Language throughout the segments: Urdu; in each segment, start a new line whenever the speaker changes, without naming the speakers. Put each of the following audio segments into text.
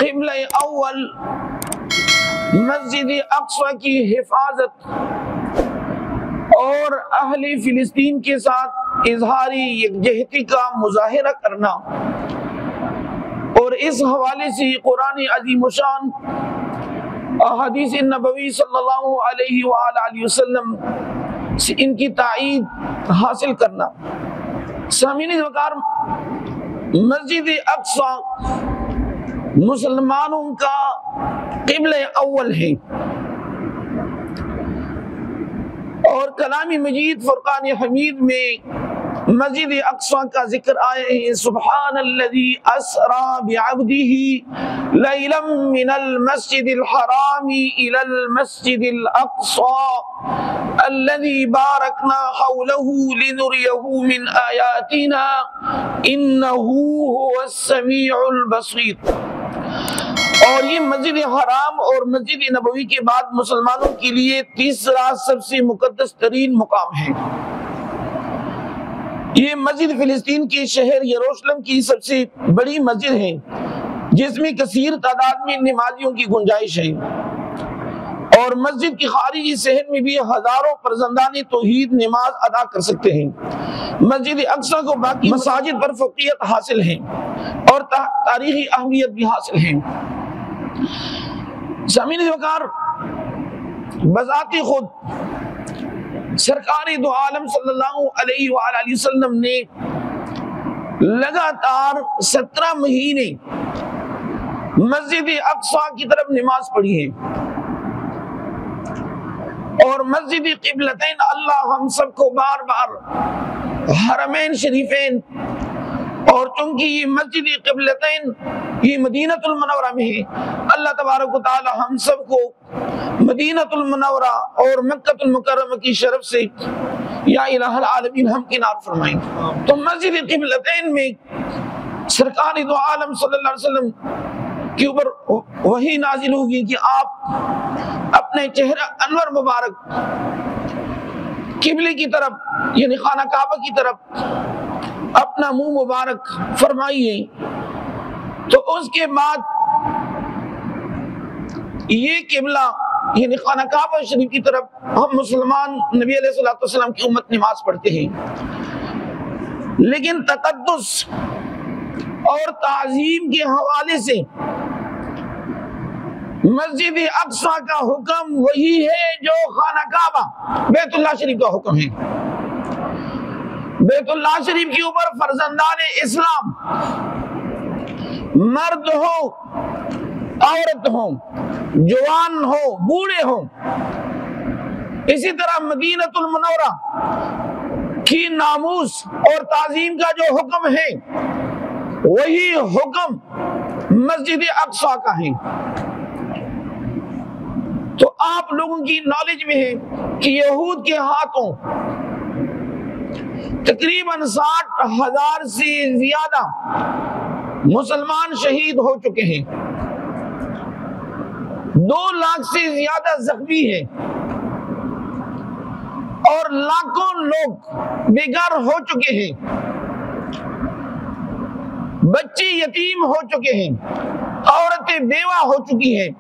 قبلہ اول مسجد اقصی کی حفاظت اور اہل فلسطین کے ساتھ اظہاری یکجہتی کا مظاہرہ کرنا، اور اس حوالے سے قرآن عظیم الشان احادیث نبوی صلی اللہ علیہ وآلہ وسلم سے ان کی تائید حاصل کرنا۔ سامعین وقار، مسجد اقصی مسلمانوں کا قبلہ اول ہے، اور کلام مجید فرقان حمید میں مسجد اقصی کا ذکر آئے ہیں۔ سبحان الذی اسری بعبدہ لیلا من المسجد الحرام الی المسجد الاقصی الذی بارکنا حولہ لنریہ من آیاتنا انہ هو السمیع البصیر۔ اور یہ مسجد حرام اور مسجد نبوی کے بعد مسلمانوں کے لیے تیسرا سب سے مقدس ترین مقام ہے۔ یہ مسجد فلسطین کے شہر یروشلم کی سب سے بڑی مسجد ہے، جس میں کثیر تعداد میں نمازیوں کی گنجائش ہے، اور مسجد کی خارجی صحن میں بھی ہزاروں فرزندان توحید نماز ادا کر سکتے ہیں۔ مسجد اقصی کو باقی مساجد پر فوقیت حاصل ہے اور تاریخی اہمیت بھی حاصل ہے۔ سامعین وقار، بذات خود سرکار دو عالم صلی اللہ علیہ وآلہ وسلم نے لگاتار 17 مہینے مسجد اقصی کی طرف نماز پڑھی ہے، اور مسجد قبلتین اللہ ہم سب کو بار بار حرمین شریفین، اور چونکہ یہ مسجد قبلتین یہ مدینہ المنورہ میں ہے، اللہ تبارک و تعالی ہم سب کو مدینہ المنورہ اور مکہ المکرمہ کی شرف سے یا الہ العالمین ہم کنار فرمائیں۔ تو مسجد قبلتین میں سرکار دو عالم صلی اللہ علیہ وسلم کے اوپر وحی نازل ہوگی کہ آپ اپنے چہرہ انور مبارک قبلے کی طرف یعنی خانہ کعبہ کی طرف اپنا منہ مبارک فرمائیے۔ تو اس کے بعد یہ قبلہ یعنی خانہ کعبہ شریف کی طرف ہم مسلمان نبی علیہ الصلوۃ والسلام کی امت نماز پڑھتے ہیں، لیکن تقدس اور تعظیم کے حوالے سے مسجد اقصی کا حکم وہی ہے جو خانہ کعبہ بیت اللہ شریف کا حکم ہے۔ بیت اللہ شریف کے اوپر فرزندان اسلام مرد ہو عورت ہو جوان ہو بوڑھے ہو، اسی طرح مدینہ المنورہ کی ناموس اور تعظیم کا جو حکم ہے وہی حکم مسجد اقصی کا ہے۔ تو آپ لوگوں کی نالج میں ہے کہ یہود کے ہاتھوں تقریباً 60,000 سے زیادہ مسلمان شہید ہو چکے ہیں، 2 لاکھ سے زیادہ زخمی ہیں، اور لاکھوں لوگ بے گھر ہو چکے ہیں، بچے یتیم ہو چکے ہیں، عورتیں بیوہ ہو چکی ہیں۔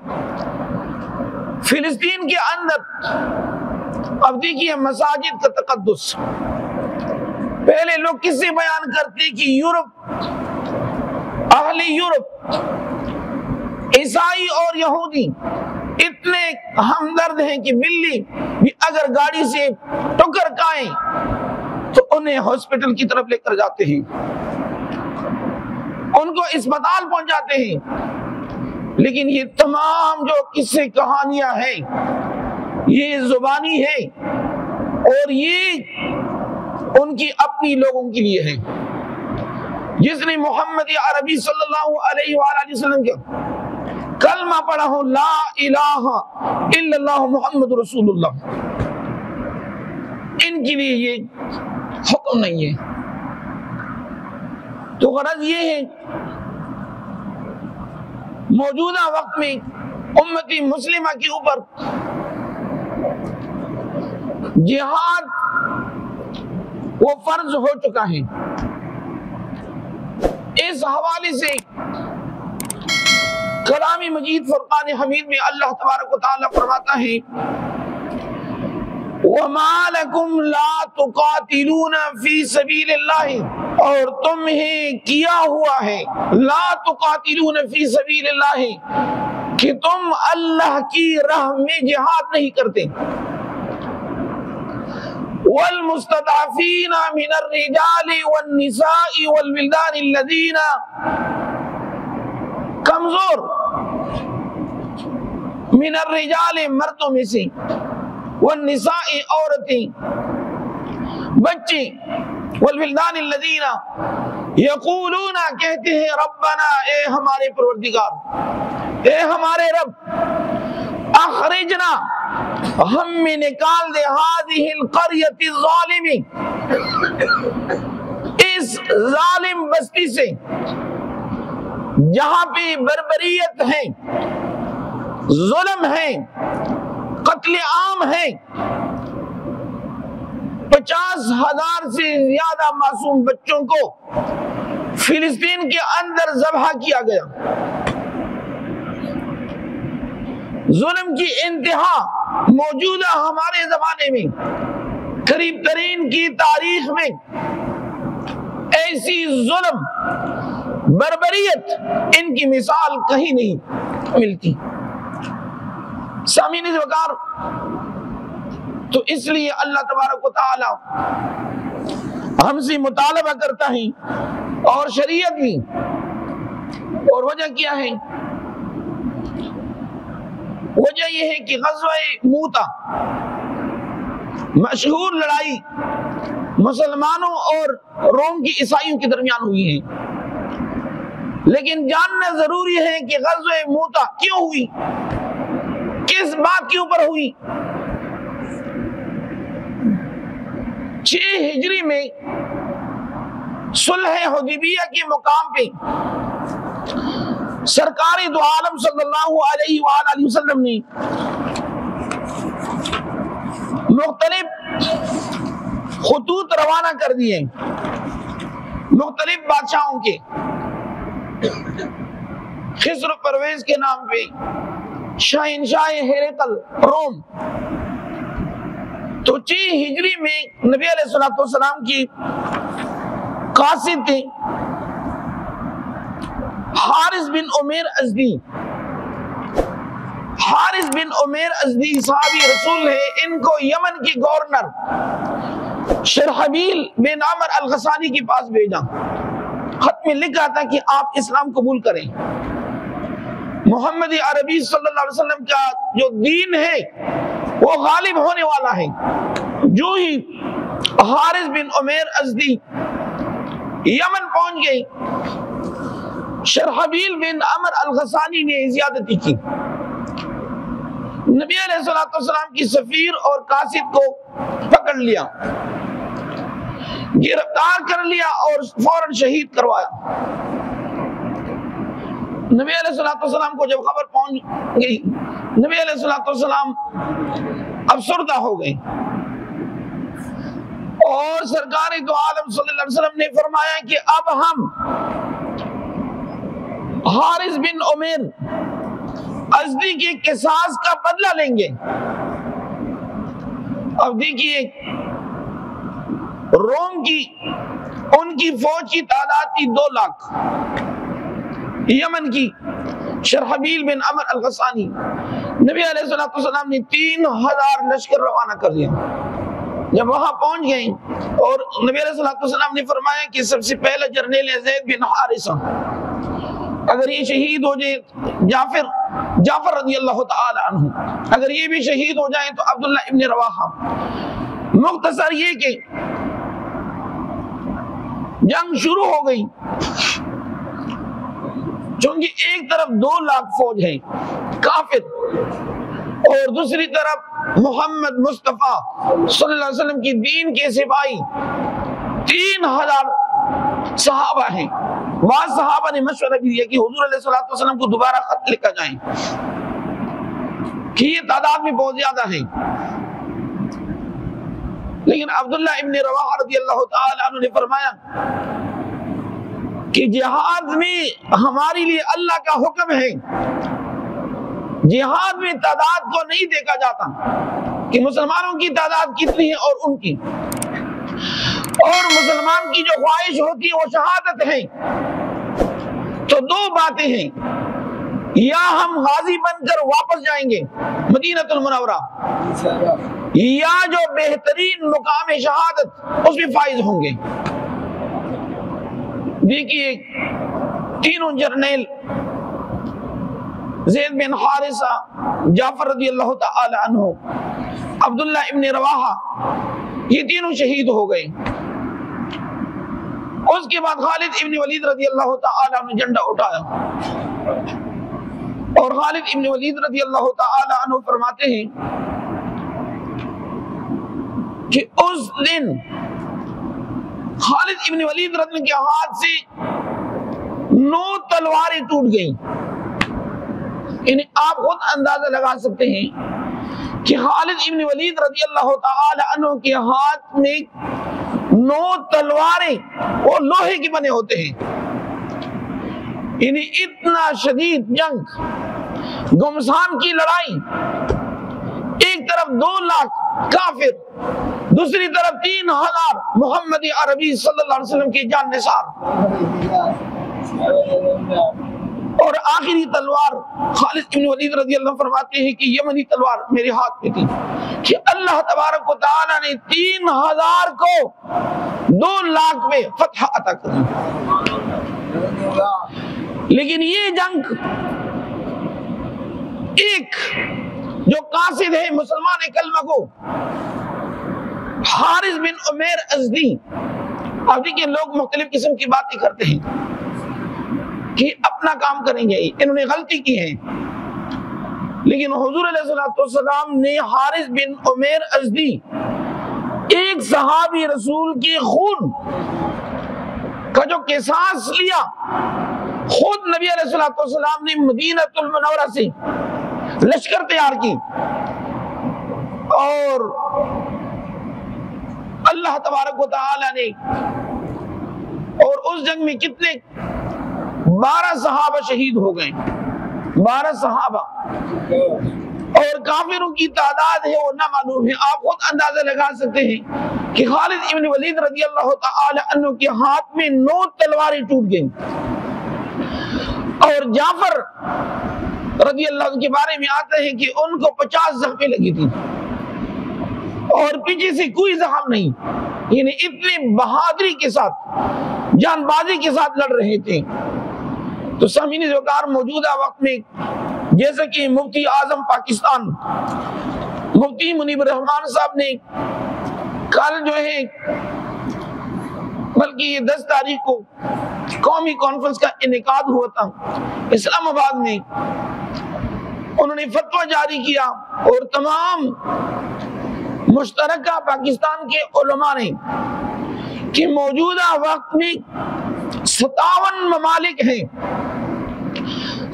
فلسطین کے اندر اب دیکھیے مساجد کا تقدس، پہلے لوگ کس سے بیان کرتے کہ یورپ، اہل یورپ، عیسائی اور یہودی اتنے ہمدرد ہیں کہ بلی بھی اگر گاڑی سے ٹکر کھائیں تو انہیں ہاسپٹل کی طرف لے کر جاتے ہیں، ان کو اسپتال پہنچاتے ہیں۔ لیکن یہ تمام جو قصے کہانیاں ہیں یہ زبانی ہے، اور یہ ان کی اپنی لوگوں کے لیے ہے۔ جس نے محمد عربی صلی اللہ علیہ وآلہ وسلم کا کلمہ پڑھا ہو لا الہ الا اللہ محمد رسول اللہ، ان کے لیے یہ حکم نہیں ہے۔ تو غرض یہ ہے موجودہ وقت میں امتی مسلمہ کے اوپر جہاد وہ فرض ہو چکا ہے۔ اس حوالے سے کلام مجید فرقان حمید میں اللہ تبارک و تعالی فرماتا ہے وَمَا لَكُمْ لَا تُقَاتِلُونَ فِي سَبِيلِ اللَّهِ، اور تمہیں کیا ہوا ہے لا تقاتلون فی سبیل اللہ کہ تم اللہ کی راہ میں جہاد نہیں کرتے، والمستضعفین من الرجال والنساء والولدان الذین، کمزور من الرجال مردوں میں سے، والنساء عورتیں، بچے، والولدان الذین یقولون کہتے ہیں ربنا اے ہمارے پروردگار، اے ہمارے رب، اخرجنا ہم میں نکال دے هذه القرية الظالم، اس ظالم بستی سے جہاں پہ بربریت ہے، ظلم ہے، قتل عام ہے، 50,000 سے زیادہ معصوم بچوں کو فلسطین کے اندر ذبح کیا گیا، ظلم کی انتہا موجودہ ہمارے زمانے میں قریب ترین کی تاریخ میں ایسی ظلم بربریت ان کی مثال کہیں نہیں ملتی۔ سامعین وقار، تو اس لیے اللہ تبارک و تعالی ہم سے مطالبہ کرتا ہے اور شریعت بھی، اور وجہ کیا ہے؟ وجہ یہ ہے کہ غزوہ موتا مشہور لڑائی مسلمانوں اور روم کی عیسائیوں کے درمیان ہوئی ہے، لیکن جاننا ضروری ہے کہ غزوہ موتا کیوں ہوئی، کس بات کے اوپر ہوئی۔ 6 ہجری میں صلح حدیبیہ کے مقام پہ سرکار دو عالم صلی اللہ علیہ وآلہ وسلم نے مختلف خطوط روانہ کر دیے مختلف بادشاہوں کے، خسرو پرویز کے نام پہ، شہنشاہ ہرقل روم۔ تو 6 ہجری میں نبی علیہ الصلوۃ والسلام کی قاصد تھے حارث بن عمیر ازدی۔ حارث بن عمیر ازدی صحابی رسول ہے، ان کو یمن کی گورنر شرحبیل بن عمر الغسانی کے پاس بھیجا، خط میں لکھا تھا کہ آپ اسلام قبول کریں، محمد عربی صلی اللہ علیہ وسلم کا جو دین ہے وہ غالب ہونے والا ہے۔ جو ہی حارث بن عمیر ازدی یمن پہنچ گئی، شرحبیل بن عمر الغسانی نے زیادتی کی، نبی علیہ السلام کی سفیر اور قاصد کو پکڑ لیا، گرفتار کر لیا اور فوراً شہید کروایا۔ نبی علیہ السلام کو جب خبر پہنچ گئی، نبی علیہ السلام افسردہ ہو گئے، اور سرکار دو عالم صلی اللہ علیہ وسلم نے فرمایا کہ اب ہم حارث بن عمیر ازدی کے قصاص کا بدلہ لیں گے۔ اب دیکھیے روم کی ان کی فوج کی تعداد تھی 2 لاکھ، یمن کی شرحبیل بن عمر الغسانی، نبی علیہ السلام نے 3000 لشکر روانہ کر دیا۔ جب وہاں پہنچ گئے اور نبی علیہ السلام نے فرمایا کہ سب سے پہلا جرنیل ہے زید بن حارثہ، اگر یہ شہید ہو جائے جعفر رضی اللہ تعالی عنہ، اگر یہ بھی شہید ہو جائیں تو عبداللہ ابن رواحہ۔ مختصر یہ کہ جنگ شروع ہو گئی، چونکہ ایک طرف 2 لاکھ فوج ہے کافر، اور دوسری طرف محمد مصطفیٰ صلی اللہ علیہ وسلم کی دین کے سپاہی 3000 صحابہ ہیں۔ بعض صحابہ نے مشورہ بھی دیا کہ حضور علیہ السلام کو دوبارہ خط لکھا جائیں کہ یہ تعداد میں بہت زیادہ ہے، لیکن عبداللہ ابن رواحہ رضی اللہ تعالی عنہ نے فرمایا کہ جہاد میں ہمارے لیے اللہ کا حکم ہے، جہاد میں تعداد کو نہیں دیکھا جاتا کہ مسلمانوں کی تعداد کتنی ہے اور ان کی، اور مسلمان کی جو خواہش ہوتی ہے وہ شہادت ہے۔ تو دو باتیں ہیں، یا ہم غازی بن کر واپس جائیں گے مدینہ المنورہ، یا جو بہترین مقام شہادت اس میں فائز ہوں گے۔ دیکھیے تینوں جرنیل زید بن حارثہ، جعفر رضی اللہ تعالی عنہ، عبداللہ ابن رواحہ، یہ تینوں شہید ہو گئے۔ اس کے بعد خالد ابن ولید رضی اللہ تعالی عنہ جھنڈا اٹھایا، اور خالد ابن ولید رضی اللہ تعالی عنہ فرماتے ہیں کہ اس دن خالد ابن ولید رضی اللہ کے ہاتھ سے 9 تلواریں ٹوٹ گئیں۔ یعنی آپ خود اندازہ لگا سکتے ہیں کہ خالد ابن ولید رضی اللہ تعالی عنہ کے ہاتھ میں 9 تلواریں وہ لوہے کے بنے ہوتے ہیں۔ یعنی اتنا شدید جنگ، گمسان کی لڑائی، ایک طرف 2 لاکھ کافر، دوسری طرف 3000 محمد عربی صلی اللہ علیہ وسلم کی جان نثار، اور آخری تلوار خالد بن ولید رضی اللہ عنہ فرماتے ہیں کہ یمنی تلوار میرے ہاتھ میں تھی کہ اللہ تبارک و تعالی نے 3000 کو 2 لاکھ میں فتح عطا کر دی۔ لیکن یہ جنگ ایک جو قاصد ہے مسلمان کلمہ کو، حارث بن عمیر ازدی، اب دیکھیں لوگ مختلف قسم کی باتیں کرتے ہیں کہ اپنا کام کریں گے، انہوں نے غلطی کی ہے، لیکن حضور علیہ السلام نے حارث بن عمیر ازدی، ایک صحابی رسول کے خون کا جو قصاص لیا، خود نبی علیہ السلام نے مدینہ المنورہ سے لشکر تیار کی، اور اللہ تبارک و تعالی نے، اور اس جنگ میں کتنے 12 صحابہ شہید ہو گئے، 12 صحابہ، اور کافروں کی تعداد ہے وہ نہ معلوم ہے۔ آپ خود اندازہ لگا سکتے ہیں کہ خالد ابن ولید رضی اللہ تعالی عنہ کے ہاتھ میں 9 تلواریں ٹوٹ گئیں، اور جعفر رضی اللہ عنہ کے بارے میں آتا ہے کہ ان کو 50 زخمیں لگی تھی، اور پیچھے سے کوئی زخم نہیں، یعنی اتنی بہادری کے ساتھ، جان بازی کے ساتھ لڑ رہے تھے۔ تو سامعین وقار، موجودہ وقت میں جیسا کہ مفتی اعظم پاکستان مفتی منیب الرحمان صاحب نے کل جو ہے، بلکہ یہ 10 تاریخ کو قومی کانفرنس کا انعقاد ہوا تھا اسلام آباد میں، انہوں نے فتویٰ جاری کیا، اور تمام مشترکہ پاکستان کے علماء نے کہ موجودہ وقت میں 57 ممالک ہیں،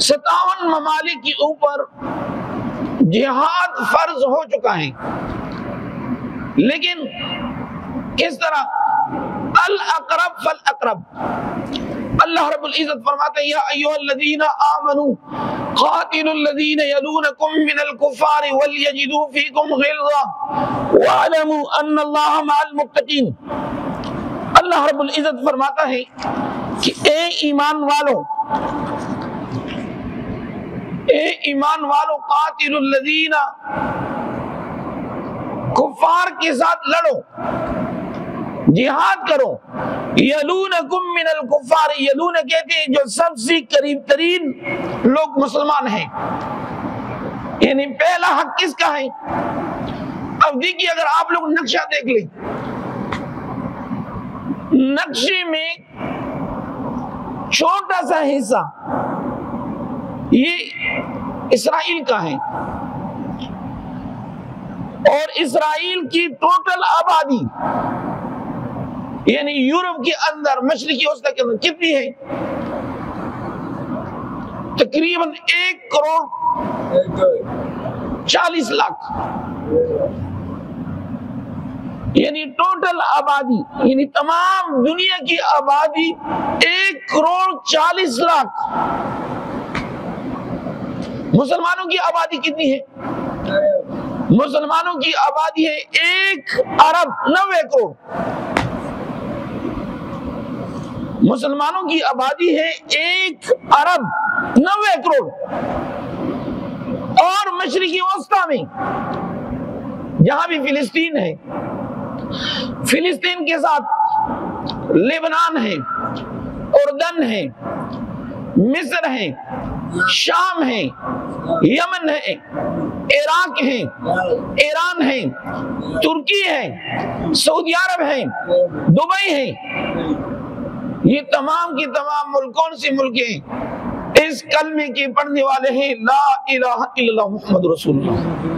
57 ممالک کے اوپر جہاد فرض ہو چکا ہے، لیکن کس طرح؟ الاقرب فالاقرب۔ اللہ رب العزت فرماتے ہیں، یا ایھا الذین آمنوا قاتلوا الذین یلونکم من الکفار ولیجدوا فیکم غلظہ واعلموا ان اللہ مع المتقین۔ اللہ رب العزت فرماتا ہے کہ اے ایمان والو، قاتلوا الذین، کفار کے ساتھ لڑو، جہاد کرو، یلونکم من الکفار، یلون کہتے ہیں جو سب سے قریب ترین لوگ مسلمان ہیں، یعنی پہلا حق کس کا ہے؟ اب دیکھیے اگر آپ لوگ نقشہ دیکھ لیں، نقشے میں چھوٹا سا حصہ یہ اسرائیل کا ہے، اور اسرائیل کی ٹوٹل آبادی یعنی یورپ کے اندر، مشرقی وسطی کے اندر کتنی ہے؟ تقریباً 1 کروڑ 40 لاکھ۔ یعنی ٹوٹل آبادی، یعنی تمام دنیا کی آبادی 1,40,00,000۔ مسلمانوں کی آبادی کتنی ہے؟ مسلمانوں کی آبادی ہے 1,90 کروڑ۔ مسلمانوں کی آبادی ہے 1,90 کروڑ۔ اور مشرقی وسطی میں جہاں بھی فلسطین ہے، فلسطین کے ساتھ لبنان ہے، اردن ہے، مصر ہے، شام ہے، یمن ہے، عراق ہے، ایران ہے، ترکی ہے، سعودی عرب ہے، دبئی ہے۔ یہ تمام کی تمام ملک کون سے ملک ہیں؟ اس کلمے کے پڑھنے والے ہیں لا الہ الا اللہ محمد رسول اللہ۔